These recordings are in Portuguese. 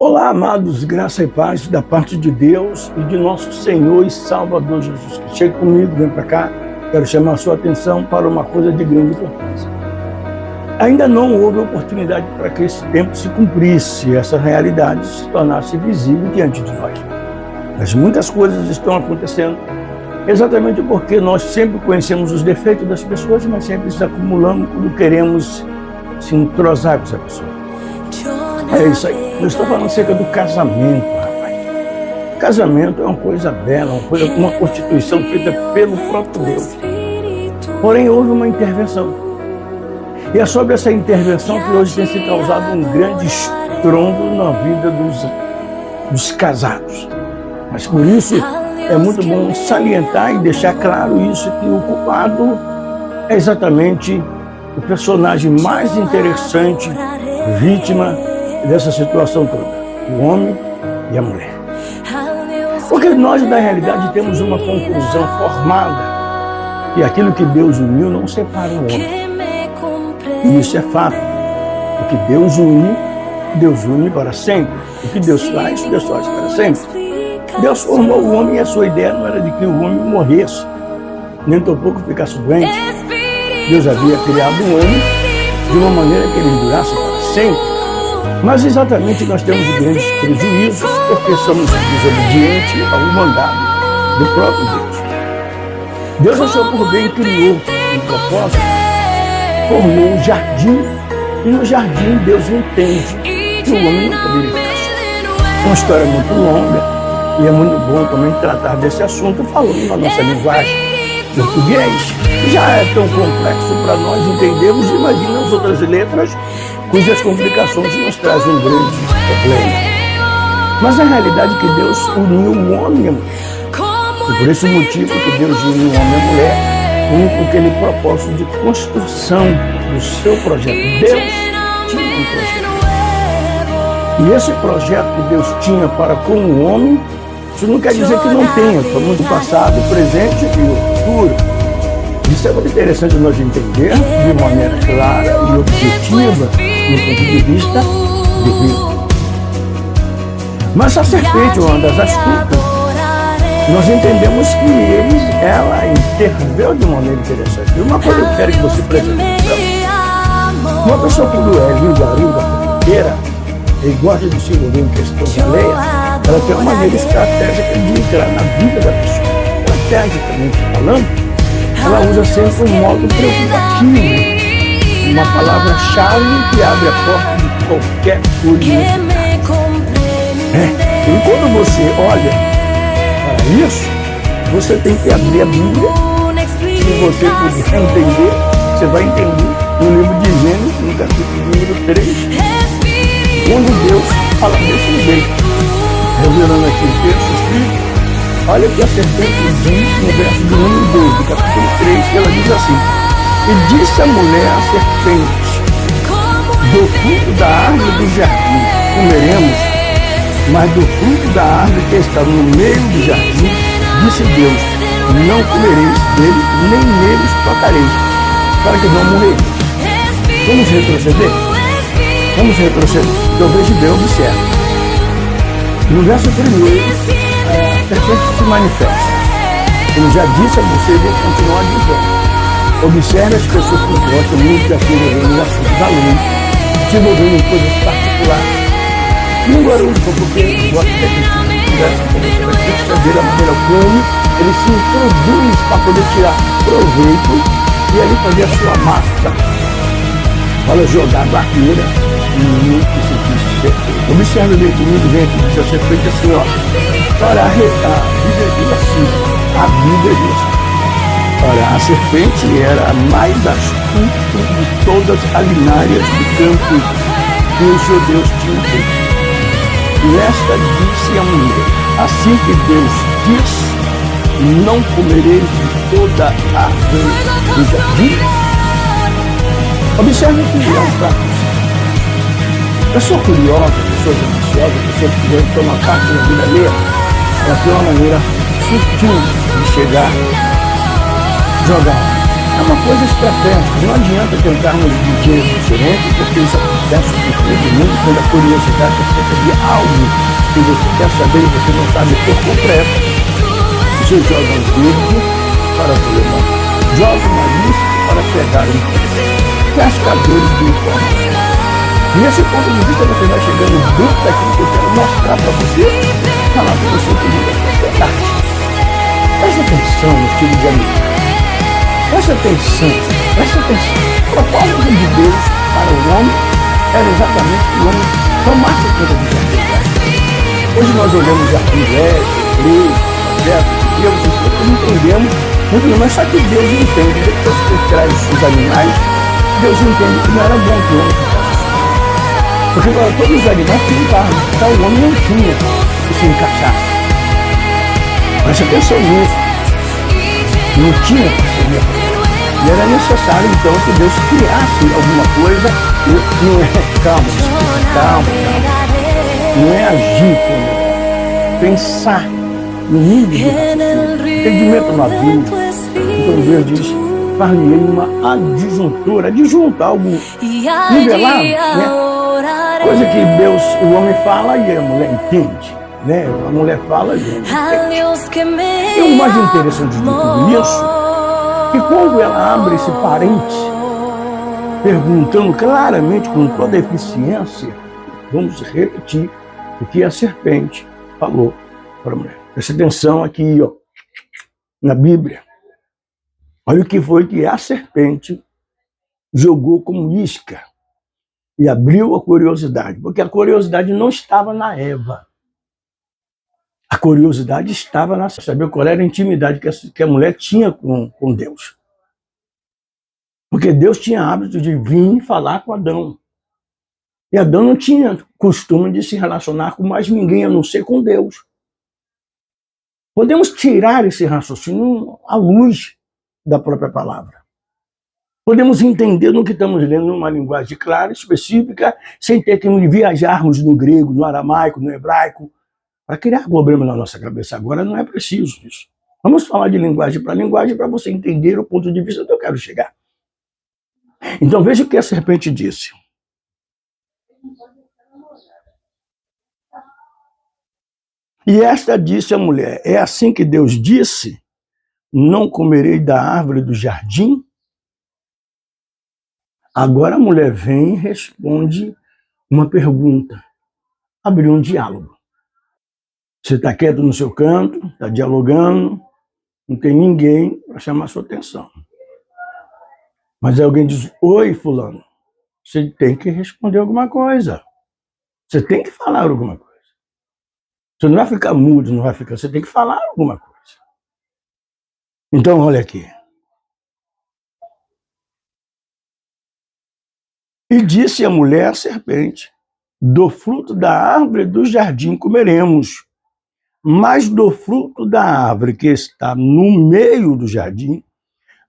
Olá, amados, graça e paz da parte de Deus e de nosso Senhor e Salvador Jesus Cristo. Chegue comigo, vem para cá. Quero chamar a sua atenção para uma coisa de grande importância. Ainda não houve oportunidade para que esse tempo se cumprisse, essa realidade se tornasse visível diante de nós. Mas muitas coisas estão acontecendo exatamente porque nós sempre conhecemos os defeitos das pessoas, mas sempre se acumulamos quando queremos se entrosar com essa pessoa. É isso aí. Eu estou falando acerca do casamento, rapaz. Casamento é uma coisa bela, uma constituição feita pelo próprio Deus. Porém, houve uma intervenção. E é sobre essa intervenção que hoje tem se causado um grande estrondo na vida dos casados. Mas por isso é muito bom salientar e deixar claro isso, que o culpado é exatamente o personagem mais interessante, vítima dessa situação toda, o homem e a mulher. Porque nós, na realidade, temos uma conclusão formada, que aquilo que Deus uniu não separa o homem. E isso é fato. O que Deus une para sempre. O que Deus faz para sempre. Deus formou o homem e a sua ideia não era de que o homem morresse, nem tampouco ficasse doente. Deus havia criado o homem de uma maneira que ele durasse para sempre. Mas exatamente nós temos grandes prejuízos porque somos desobedientes ao mandado do próprio Deus. Deus achou por bem, criou um propósito, formou um jardim, e no jardim Deus entende que o homem não poderia ficar só. É uma história muito longa e é muito bom também tratar desse assunto falando na nossa linguagem português. Já é tão complexo para nós entendermos, imagina as outras letras cujas complicações nos trazem um grande problema. Mas a realidade é que Deus uniu o homem e a mulher. E por esse motivo que Deus uniu o homem e a mulher, uniu com aquele propósito de construção do seu projeto. Deus tinha um projeto. E esse projeto que Deus tinha para com o homem, isso não quer dizer que não tenha, como do passado, presente e o futuro. Isso é muito interessante nós entender de maneira clara e objetiva, do ponto de vista divino. Mas a serpente, uma das astutas, nós entendemos que ela interveio de maneira interessante. E uma coisa que eu quero que você preste atenção: uma pessoa quando é linda, fofoqueira, e gosta de se envolver em questões alheias, ela tem uma maneira estratégica de entrar na vida da pessoa. Estrategicamente falando, ela usa sempre um modo preocupativo, uma palavra-chave que abre a porta de qualquer curiosidade. E quando você olha para isso, você tem que abrir a Bíblia. Se você puder entender, você vai entender no livro de Gênesis, no capítulo número 3, onde Deus fala desse jeito, revelando aqui o texto escrito. Olha o que a serpente diz no verso de número 2 do capítulo 3, que ela diz assim: e disse a mulher à serpente, do fruto da árvore do jardim comeremos, mas do fruto da árvore que está no meio do jardim, disse Deus, não comereis dele, nem neles tocareis, para que não morreis. Vamos retroceder? Vamos retroceder. Então veja bem, observe. No verso 1, a serpente se manifesta. Como já disse a você, vou continuar dizendo. Observe as pessoas que gostam muito de se envolver nos assuntos da lei, se envolvendo em coisas particulares. E um garoto fofoqueiro gosta de conversa com você, vai perceber a maneira como ele se introduz para poder tirar proveito e ali fazer a sua massa. Fala jogar barreira e muito difícil. Observe bem comigo, gente, se a serpente assim, ó. Para a Bíblia diz assim, a Bíblia diz assim. Ora, a serpente era a mais astuta de todas as linárias do campo que os judeus tinham feito. E esta disse a mulher, assim que Deus disse, não comereis de toda a árvore do jardim. Observe que é um prato. Pessoa curiosa, pessoa ambiciosa, pessoa que quer tomar parte da vida alheia, ela tem uma maneira sutil de chegar, jogar. É uma coisa estratégica. Não adianta tentarmos viver diferente, porque isso acontece com todo mundo quando a curiosidade é acerca de algo que você quer saber e você não sabe por completo. Você joga um verde para problemar, joga uma lista para pegar um cascadores de informação. Nesse ponto de vista, você vai chegando dentro daquilo que eu quero mostrar para você, falar para você que muda a sociedade. Presta atenção no estilo de amizade. Presta atenção, presta atenção. O propósito de Deus para o homem era exatamente que o homem tomasse conta de sociedade. Hoje nós olhamos a igreja, igreja, projetos de Deus, e nós entendemos muito bem, mas só que Deus entende, depois que ele traz os animais, Deus entende que não era bom que o homem ficasse. Porque agora todos os animais tinham carne, então o homem não tinha que se encaixar. Presta atenção nisso. Não tinha parceria. E era necessário então que Deus criasse alguma coisa. Não é calma. Não é agir como pensar no nível do entendimento maduro. Então Deus diz, far-lhe uma adjuntora, adjunta, algo nivelado, né? Coisa que Deus, o homem fala e a mulher entende, né? A mulher fala e o homem entende. E o mais interessante de tudo isso, que quando ela abre esse parente, perguntando claramente, com toda a eficiência, vamos repetir o que a serpente falou para a mulher. Presta atenção aqui, ó, na Bíblia. Olha o que foi que a serpente jogou como isca. E abriu a curiosidade, porque a curiosidade não estava na Eva. A curiosidade estava na saber qual era a intimidade que a mulher tinha com Deus. Porque Deus tinha hábito de vir falar com Adão. E Adão não tinha costume de se relacionar com mais ninguém, a não ser com Deus. Podemos tirar esse raciocínio à luz da própria palavra. Podemos entender no que estamos lendo numa linguagem clara, específica, sem ter que viajarmos no grego, no aramaico, no hebraico, para criar problema na nossa cabeça. Agora não é preciso isso. Vamos falar de linguagem para você entender o ponto de vista que eu quero chegar. Então veja o que a serpente disse. E esta disse à mulher, é assim que Deus disse, não comerei da árvore do jardim? Agora a mulher vem e responde uma pergunta. Abriu um diálogo. Você está quieto no seu canto, está dialogando, não tem ninguém para chamar sua atenção. Mas alguém diz, oi fulano, você tem que responder alguma coisa. Você tem que falar alguma coisa. Você não vai ficar mudo, não vai ficar, você tem que falar alguma coisa. Então olha aqui. E disse a mulher à serpente, do fruto da árvore do jardim comeremos, mas do fruto da árvore que está no meio do jardim,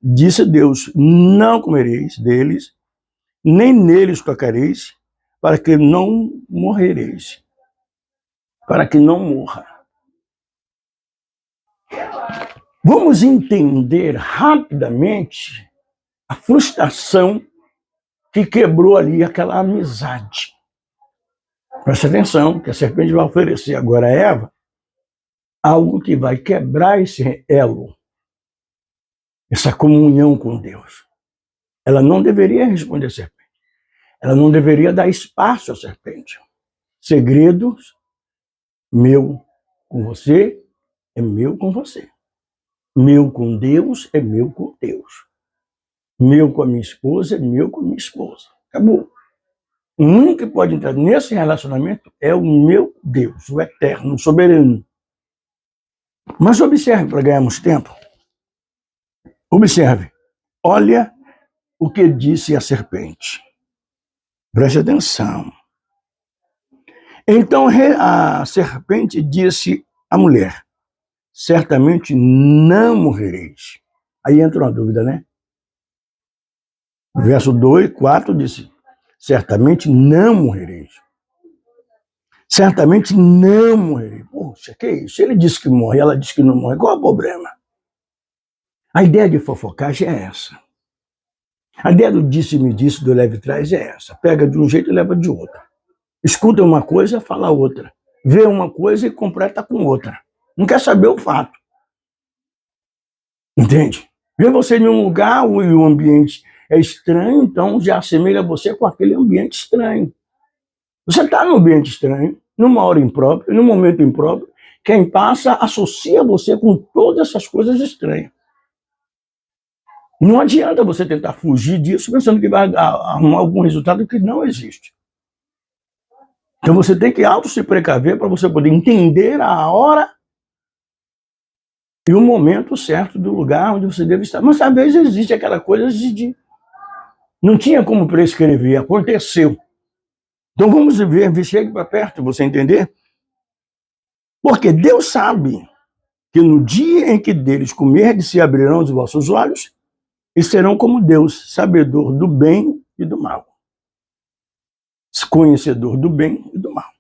disse Deus, não comereis deles, nem neles tocareis, para que não morrereis, para que não morra. Vamos entender rapidamente a frustração que quebrou ali aquela amizade. Presta atenção, que a serpente vai oferecer agora a Eva algo que vai quebrar esse elo, essa comunhão com Deus. Ela não deveria responder à serpente. Ela não deveria dar espaço à serpente. Segredos, meu com você, é meu com você. Meu com Deus, é meu com Deus. Meu com a minha esposa, é meu com a minha esposa. Acabou. O único que pode entrar nesse relacionamento é o meu Deus, o eterno, o soberano. Mas observe, para ganharmos tempo, observe, olha o que disse a serpente. Preste atenção. Então a serpente disse à mulher, certamente não morrereis. Aí entra uma dúvida, né? Verso 2, 4 disse, certamente não morrereis. Certamente não morrereis. Poxa, que isso? Ele disse que morre, ela disse que não morre. Qual é o problema? A ideia de fofocagem é essa. A ideia do disse-me disse, do leve e traz é essa. Pega de um jeito e leva de outro. Escuta uma coisa, fala outra. Vê uma coisa e completa com outra. Não quer saber o fato. Entende? Vê você em um lugar e o ambiente é estranho, então já assemelha você com aquele ambiente estranho. Você está num ambiente estranho, numa hora imprópria, num momento impróprio, quem passa associa você com todas essas coisas estranhas. Não adianta você tentar fugir disso pensando que vai arrumar algum resultado que não existe. Então você tem que se precaver para você poder entender a hora e o momento certo do lugar onde você deve estar. Mas às vezes existe aquela coisa de não tinha como prescrever, aconteceu. Então vamos ver, chegue para perto, você entender? Porque Deus sabe que no dia em que deles comerdes se abrirão os vossos olhos e serão como Deus, sabedor do bem e do mal. Conhecedor do bem e do mal.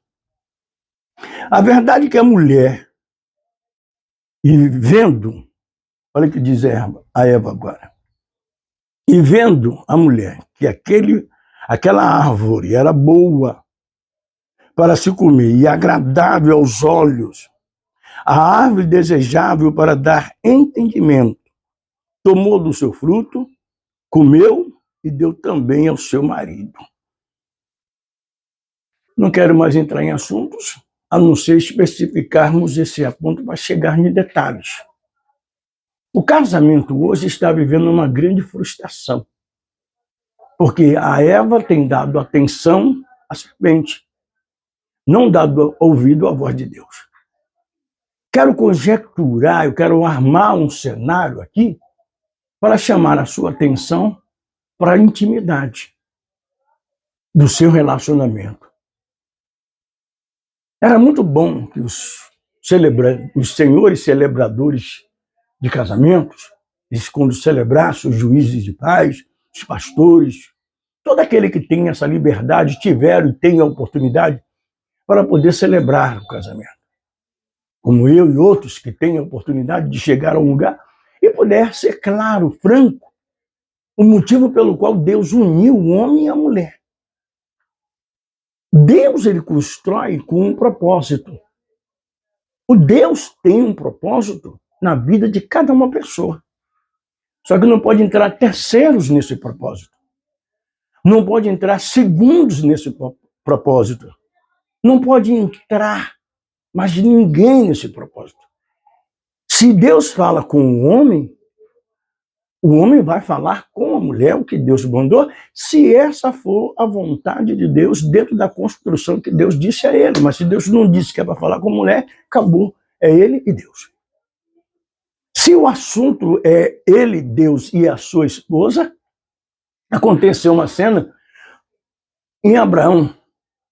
A verdade é que a mulher, e vendo, olha o que diz a Eva agora, e vendo a mulher que aquela árvore era boa para se comer e agradável aos olhos, a árvore desejável para dar entendimento, tomou do seu fruto, comeu e deu também ao seu marido. Não quero mais entrar em assuntos, a não ser especificarmos esse assunto para chegar em detalhes. O casamento hoje está vivendo uma grande frustração, porque a Eva tem dado atenção à serpente, não dado ouvido à voz de Deus. Quero conjecturar, eu quero armar um cenário aqui para chamar a sua atenção para a intimidade do seu relacionamento. Era muito bom que os senhores celebradores de casamentos, quando celebrassem os juízes de paz, os pastores, todo aquele que tem essa liberdade, tiveram e tem a oportunidade para poder celebrar o casamento. Como eu e outros que têm a oportunidade de chegar a um lugar e puder ser claro, franco, o motivo pelo qual Deus uniu o homem e a mulher. Deus, ele constrói com um propósito. O Deus tem um propósito na vida de cada uma pessoa. Só que não pode entrar terceiros nesse propósito. Não pode entrar segundos nesse propósito. Não pode entrar mais ninguém nesse propósito. Se Deus fala com o homem vai falar com a mulher o que Deus mandou, se essa for a vontade de Deus dentro da construção que Deus disse a ele. Mas se Deus não disse que é para falar com a mulher, acabou. É ele e Deus. Se o assunto é ele, Deus e a sua esposa, aconteceu uma cena em Abraão,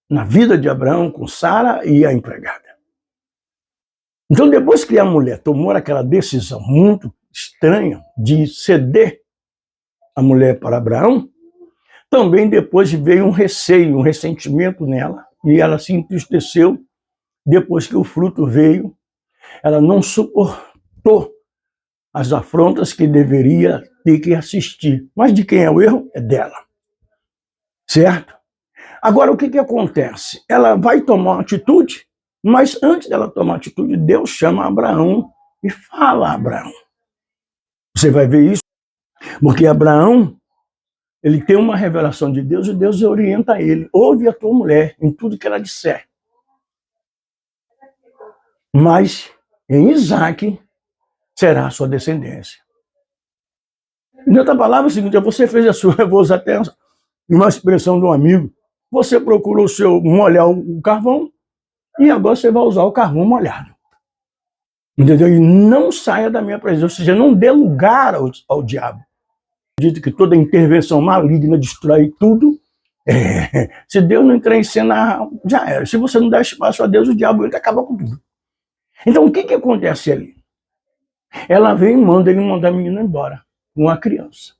na vida de Abraão, com Sara e a empregada. Então, depois que a mulher tomou aquela decisão muito estranha de ceder a mulher para Abraão, também depois veio um receio, um ressentimento nela, e ela se entristeceu depois que o fruto veio. Ela não suportou as afrontas que deveria ter que assistir. Mas de quem é o erro? É dela. Certo? Agora, o que acontece? Ela vai tomar uma atitude, mas antes dela tomar atitude, Deus chama Abraão e fala a Abraão. Você vai ver isso, porque Abraão, ele tem uma revelação de Deus e Deus orienta ele. Ouve a tua mulher em tudo que ela disser. Mas em Isaac será a sua descendência. Em outra palavra, é o seguinte, você fez a sua, eu vou usar até uma expressão de um amigo, você procurou molhar o carvão e agora você vai usar o carvão molhado. Entendeu? E não saia da minha presença, ou seja, não dê lugar ao diabo. Acredito que toda intervenção maligna destrói tudo. Se Deus não entrar em cena, já era. Se você não der espaço a Deus, o diabo ele acaba com tudo. Então, o que acontece ali? Ela vem e manda ele mandar a menina embora, com a criança.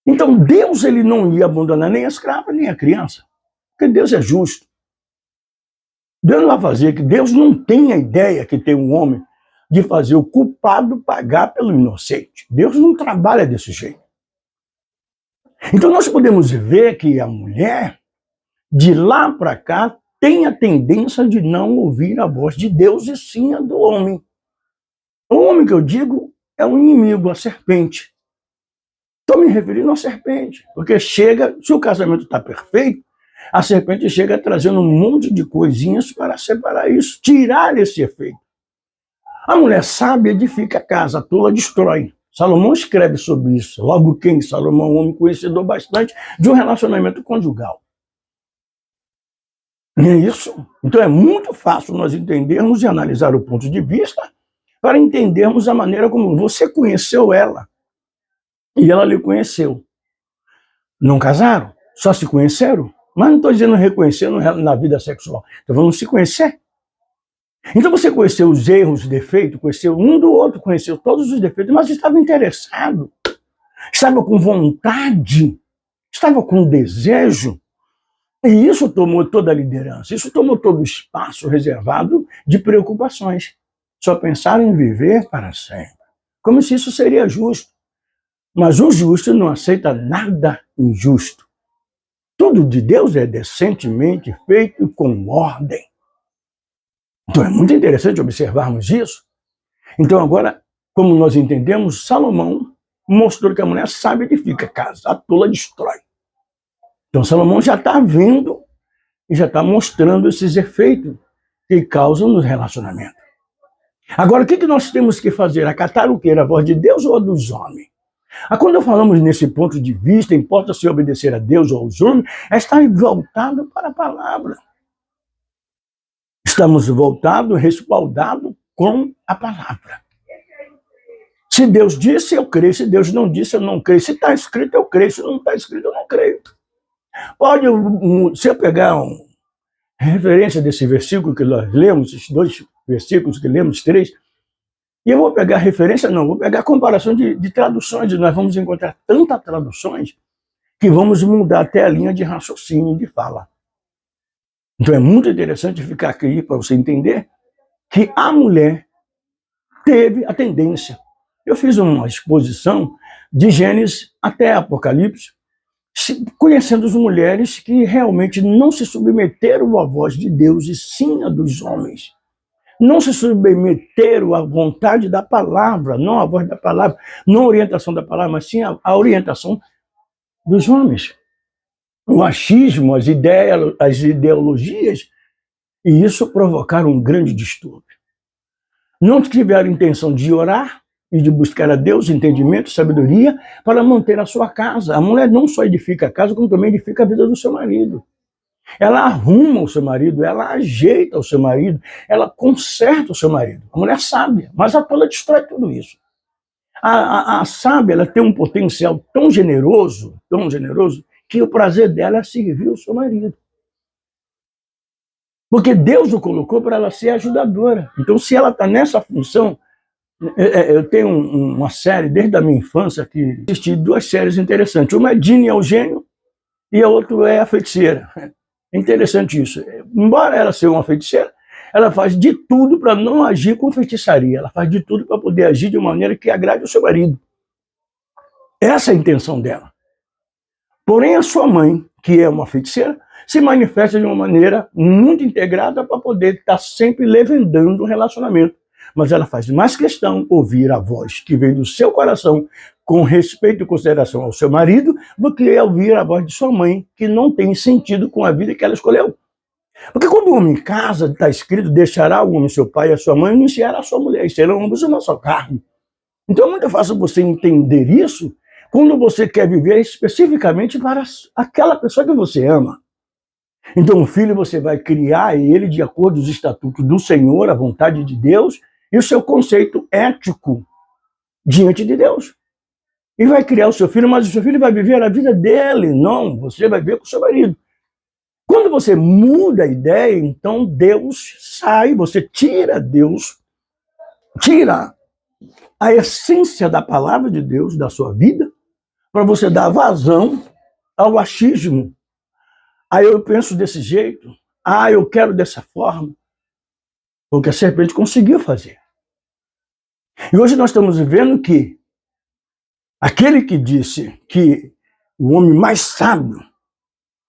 Então, Deus ele não ia abandonar nem a escrava, nem a criança. Porque Deus é justo. Deus não vai fazer, que Deus não tem a ideia que tem um homem de fazer o culpado pagar pelo inocente. Deus não trabalha desse jeito. Então nós podemos ver que a mulher, de lá para cá, tem a tendência de não ouvir a voz de Deus e sim a do homem. O homem que eu digo é o inimigo, a serpente. Estou me referindo à serpente, porque chega, se o casamento está perfeito, a serpente chega trazendo um monte de coisinhas para separar isso, tirar esse efeito. A mulher sábia edifica a casa, a tola destrói. Salomão escreve sobre isso. Logo quem? Salomão, um homem conhecedor bastante de um relacionamento conjugal. Não é isso? Então é muito fácil nós entendermos e analisar o ponto de vista para entendermos a maneira como você conheceu ela e ela lhe conheceu. Não casaram? Só se conheceram? Mas não estou dizendo reconhecer na vida sexual. Então vamos se conhecer. Então você conheceu os erros, os defeitos, conheceu um do outro, conheceu todos os defeitos, mas estava interessado, estava com vontade, estava com desejo. E isso tomou toda a liderança, isso tomou todo o espaço reservado de preocupações. Só pensaram em viver para sempre, como se isso seria justo. Mas o justo não aceita nada injusto. Tudo de Deus é decentemente feito com ordem. Então é muito interessante observarmos isso. Então agora, como nós entendemos, Salomão mostrou que a mulher sábia edifica a casa, a tola destrói. Então Salomão já está vendo e já está mostrando esses efeitos que causam nos relacionamentos. Agora, o que nós temos que fazer? Acatar o quê? A voz de Deus ou a dos homens? Quando falamos nesse ponto de vista, importa se obedecer a Deus ou aos homens, é estar voltado para a palavra. Estamos voltados, respaldados com a palavra. Se Deus disse, eu creio. Se Deus não disse, eu não creio. Se está escrito, eu creio. Se não está escrito, eu não creio. Se eu pegar uma referência desse versículo que nós lemos, esses 2 versículos que lemos, 3, e eu vou pegar referência, não, vou pegar comparação de traduções, e nós vamos encontrar tantas traduções que vamos mudar até a linha de raciocínio, de fala. Então é muito interessante ficar aqui para você entender que a mulher teve a tendência. Eu fiz uma exposição de Gênesis até Apocalipse, conhecendo as mulheres que realmente não se submeteram à voz de Deus e sim a dos homens. Não se submeteram à vontade da palavra, não à voz da palavra, não à orientação da palavra, mas sim à orientação dos homens. O achismo, as ideologias, e isso provocaram um grande distúrbio. Não tiveram intenção de orar e de buscar a Deus entendimento, sabedoria, para manter a sua casa. A mulher não só edifica a casa, como também edifica a vida do seu marido. Ela arruma o seu marido, ela ajeita o seu marido, ela conserta o seu marido. A mulher é sábia, mas a tola destrói tudo isso. A sábia, ela tem um potencial tão generoso, que o prazer dela é servir o seu marido. Porque Deus o colocou para ela ser ajudadora. Então, se ela está nessa função, eu tenho uma série, desde a minha infância, que assisti 2 séries interessantes. Uma é Dina e Eugênio, e a outra é A Feiticeira. É interessante isso. Embora ela seja uma feiticeira, ela faz de tudo para não agir com feitiçaria. Ela faz de tudo para poder agir de maneira que agrade o seu marido. Essa é a intenção dela. Porém, a sua mãe, que é uma feiticeira, se manifesta de uma maneira muito integrada para poder estar sempre levedando o relacionamento. Mas ela faz mais questão ouvir a voz que vem do seu coração com respeito e consideração ao seu marido do que ouvir a voz de sua mãe, que não tem sentido com a vida que ela escolheu. Porque quando o homem casa, está escrito, deixará o homem seu pai e a sua mãe e iniciará a sua mulher, e serão ambos uma só carne. Então é muito fácil você entender isso quando você quer viver especificamente para aquela pessoa que você ama. Então o filho você vai criar ele de acordo com os estatutos do Senhor, a vontade de Deus, e o seu conceito ético diante de Deus. E vai criar o seu filho, mas o seu filho vai viver a vida dele. Não, você vai viver com o seu marido. Quando você muda a ideia, então Deus sai, você tira Deus, tira a essência da palavra de Deus da sua vida, para você dar vazão ao achismo. Aí eu penso desse jeito, eu quero dessa forma, o que a serpente conseguiu fazer. E hoje nós estamos vendo que aquele que disse que o homem mais sábio,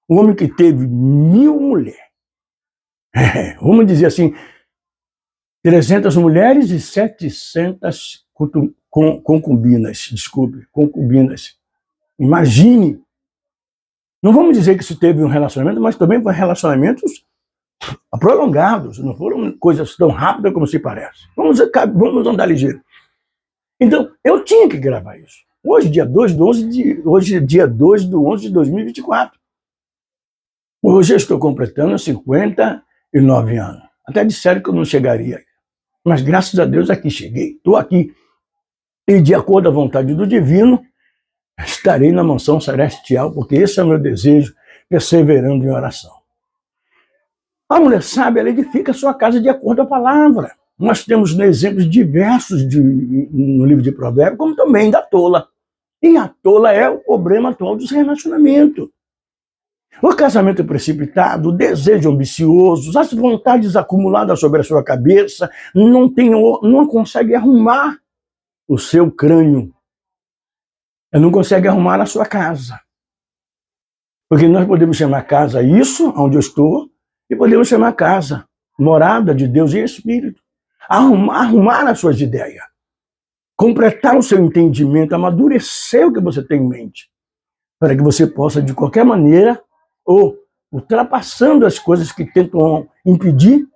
o homem que teve 1000 mulheres. Vamos dizer assim, 300 mulheres e 700 concubinas, concubinas. Imagine. Não vamos dizer que isso teve um relacionamento, mas também foram relacionamentos prolongados, não foram coisas tão rápidas como se parece. Vamos andar ligeiro. Então, eu tinha que gravar isso. Hoje, dia 2 do 11 de 2024. Hoje eu estou completando 59 anos. Até disseram que eu não chegaria. Mas graças a Deus aqui cheguei. Estou aqui. E de acordo à vontade do divino, estarei na mansão celestial, porque esse é o meu desejo, perseverando em oração. A mulher sábia, ela edifica a sua casa de acordo à palavra. Nós temos exemplos diversos no livro de Provérbios, como também da tola. E a tola é o problema atual dos relacionamentos. O casamento precipitado, o desejo ambicioso, as vontades acumuladas sobre a sua cabeça, não consegue arrumar o seu crânio. Não consegue arrumar a sua casa. Porque nós podemos chamar casa isso, onde eu estou, e podemos chamar casa morada de Deus e Espírito. Arrumar as suas ideias. Completar o seu entendimento, amadurecer o que você tem em mente. Para que você possa, de qualquer maneira, ou ultrapassando as coisas que tentam impedir,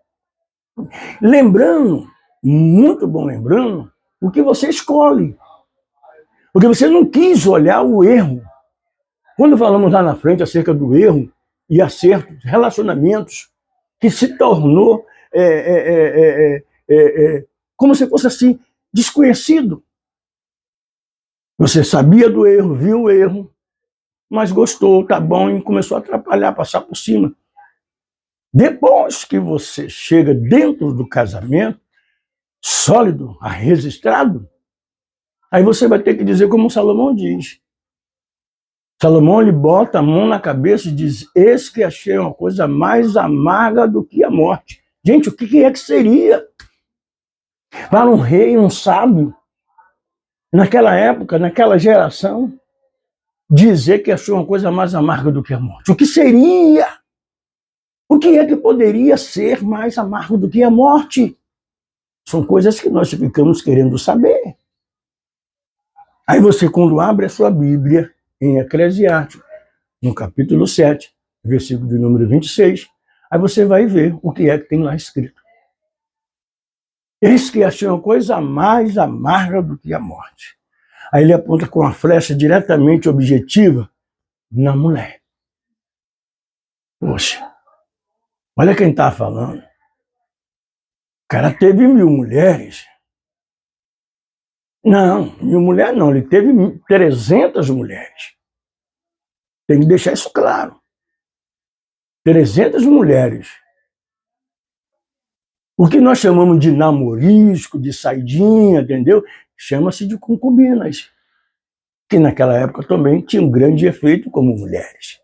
lembrando, muito bom lembrando, o que você escolhe. Porque você não quis olhar o erro. Quando falamos lá na frente acerca do erro e acerto, relacionamentos, que se tornou como se fosse assim, desconhecido. Você sabia do erro, viu o erro, mas gostou, tá bom, e começou a atrapalhar, passar por cima. Depois que você chega dentro do casamento, sólido, registrado, aí você vai ter que dizer como Salomão diz. Salomão, ele bota a mão na cabeça e diz: eis que achei uma coisa mais amarga do que a morte. Gente, o que é que seria para um rei, um sábio, naquela época, naquela geração, dizer que achou uma coisa mais amarga do que a morte? O que seria? O que é que poderia ser mais amargo do que a morte? São coisas que nós ficamos querendo saber. Aí você, quando abre a sua Bíblia, em Eclesiastes, no capítulo 7, versículo de número 26, aí você vai ver o que é que tem lá escrito. Eis que achei uma coisa mais amarga do que a morte. Aí ele aponta com a flecha diretamente objetiva na mulher. Poxa, olha quem está falando. O cara teve 1000 mulheres. Não, 1000 mulheres não, ele teve 300 mulheres. Tem que deixar isso claro. 300 mulheres. O que nós chamamos de namorisco, de saidinha, entendeu? Chama-se de concubinas, que naquela época também tinham um grande efeito como mulheres.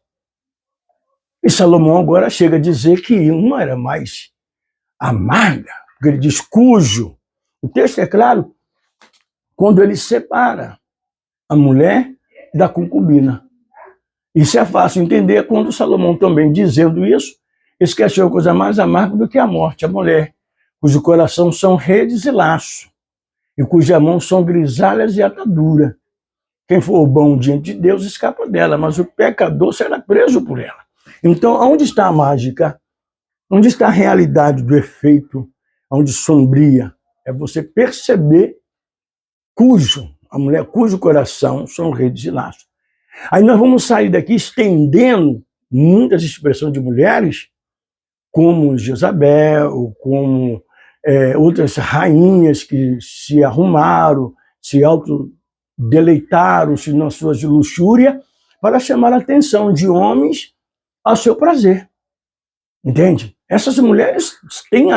E Salomão agora chega a dizer que uma era mais amarga, porque ele diz cujo. O texto é claro, quando ele separa a mulher da concubina. Isso é fácil entender quando Salomão também, dizendo isso, esqueceu a coisa mais amarga do que a morte, a mulher, cujo coração são redes e laço, e cujas mãos são grisalhas e atadura. Quem for bom diante de Deus escapa dela, mas o pecador será preso por ela. Então, onde está a mágica? Onde está a realidade do efeito, onde sombria? É você perceber a mulher cujo coração são redes e laços. Aí nós vamos sair daqui estendendo muitas expressões de mulheres, como Jezabel, como outras rainhas que se arrumaram, se autodeleitaram-se nas suas luxúrias, para chamar a atenção de homens ao seu prazer. Entende? Essas mulheres têm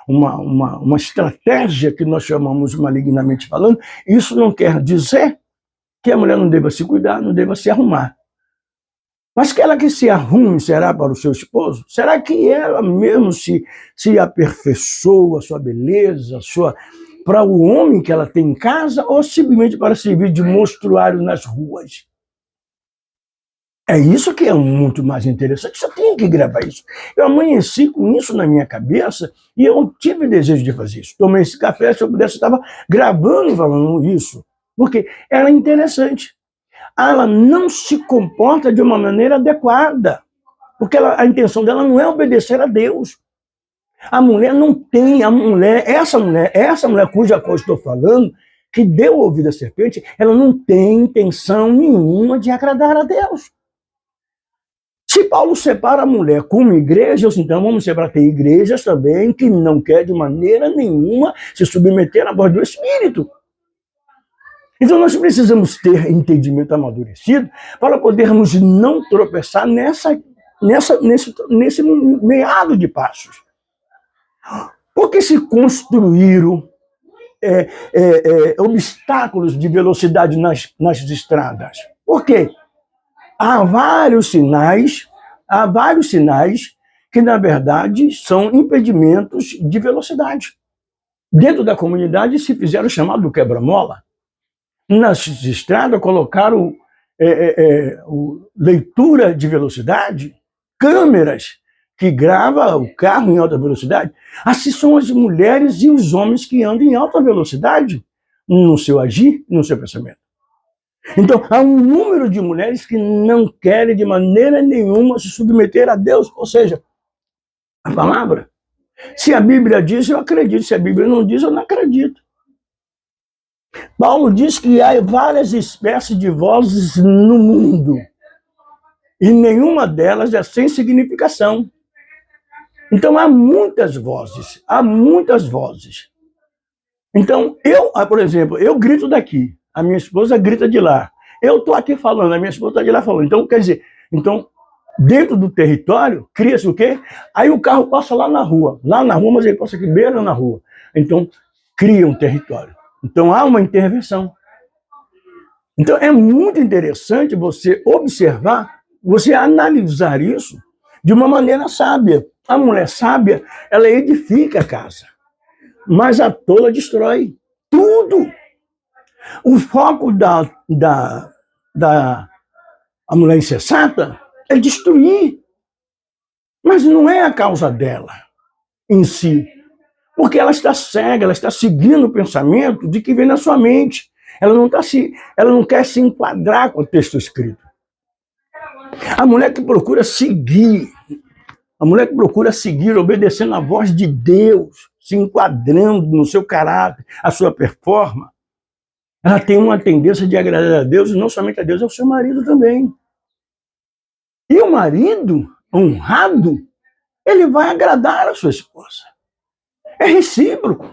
uma estratégia que nós chamamos malignamente falando. Isso não quer dizer que a mulher não deva se cuidar, não deva se arrumar. Mas que ela que se arrume será para o seu esposo? Será que ela mesmo se aperfeiçoa a sua beleza, para o homem que ela tem em casa, ou simplesmente para servir de monstruário nas ruas? É isso que é muito mais interessante. Você tem que gravar isso. Eu amanheci com isso na minha cabeça e eu tive desejo de fazer isso. Tomei esse café, se eu pudesse, eu estava gravando, falando isso. Porque ela é interessante. Ela não se comporta de uma maneira adequada. Porque a intenção dela não é obedecer a Deus. A mulher não tem, essa mulher cuja qual estou falando, que deu ouvido à serpente, ela não tem intenção nenhuma de agradar a Deus. Se Paulo separa a mulher como igreja, então vamos separar, tem igrejas também que não quer de maneira nenhuma se submeter à voz do Espírito. Então nós precisamos ter entendimento amadurecido para podermos não tropeçar nesse meado de passos. Porque se construíram obstáculos de velocidade nas estradas? Por quê? Há vários sinais que, na verdade, são impedimentos de velocidade. Dentro da comunidade se fizeram o chamado quebra-mola. Nas estradas colocaram leitura de velocidade, câmeras que gravam o carro em alta velocidade. Assim são as mulheres e os homens que andam em alta velocidade no seu agir, no seu pensamento. Então, há um número de mulheres que não querem de maneira nenhuma se submeter a Deus, ou seja, a palavra. Se a Bíblia diz, eu acredito. Se a Bíblia não diz, eu não acredito. Paulo diz que há várias espécies de vozes no mundo. E nenhuma delas é sem significação. Então, há muitas vozes. Então, por exemplo, eu grito daqui. A minha esposa grita de lá. Eu estou aqui falando, a minha esposa está de lá falando. Então, quer dizer, dentro do território, cria-se o quê? Aí o carro passa lá na rua, mas ele passa aqui beira na rua. Então, cria um território. Então, há uma intervenção. Então, é muito interessante você observar, você analisar isso de uma maneira sábia. A mulher sábia, ela edifica a casa, mas a tola destrói tudo. O foco da mulher insensata é destruir. Mas não é a causa dela em si. Porque ela está cega, ela está seguindo o pensamento de que vem na sua mente. Ela não quer se enquadrar com o texto escrito. A mulher que procura seguir, obedecendo a voz de Deus, se enquadrando no seu caráter, a sua performance, ela tem uma tendência de agradar a Deus, e não somente a Deus, ao seu marido também. E o marido, honrado, ele vai agradar a sua esposa. É recíproco.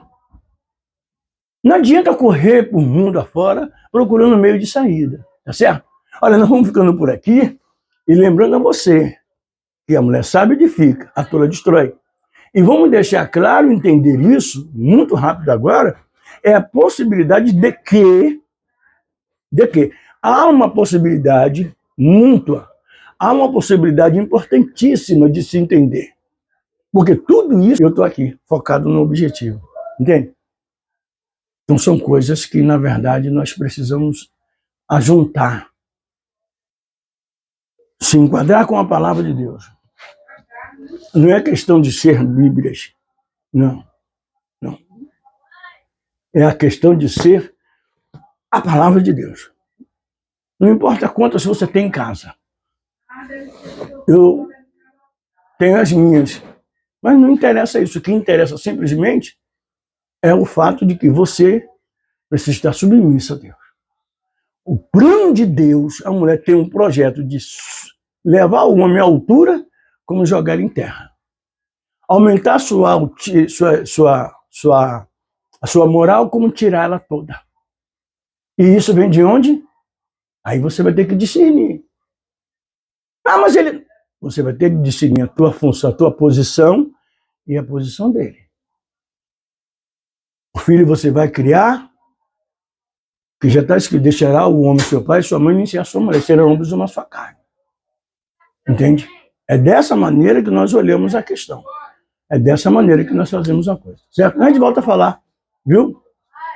Não adianta correr por mundo afora procurando meio de saída, tá certo? Olha, nós vamos ficando por aqui e lembrando a você que a mulher sábia edifica, a tola destrói. E vamos deixar claro, entender isso, muito rápido agora, é a possibilidade de que há uma possibilidade mútua, há uma possibilidade importantíssima de se entender. Porque tudo isso eu estou aqui, focado no objetivo, entende? Então são coisas que, na verdade, nós precisamos ajuntar. Se enquadrar com a palavra de Deus. Não é questão de ser Bíblias, não. É a questão de ser a palavra de Deus. Não importa quantas você tem em casa. Eu tenho as minhas. Mas não interessa isso. O que interessa simplesmente é o fato de que você precisa estar submissa a Deus. O plano de Deus, a mulher tem um projeto de levar o homem à altura como jogar em terra. Aumentar a sua moral como tirar ela toda. E isso vem de onde? Aí você vai ter que discernir. Mas você vai ter que discernir a tua função, a tua posição e a posição dele. O filho você vai criar, que já está escrito, deixará o homem seu pai e sua mãe nem a sua mulher, serão ambos uma só carne. Entende? É dessa maneira que nós olhamos a questão. É dessa maneira que nós fazemos a coisa. Certo? A gente volta a falar, viu?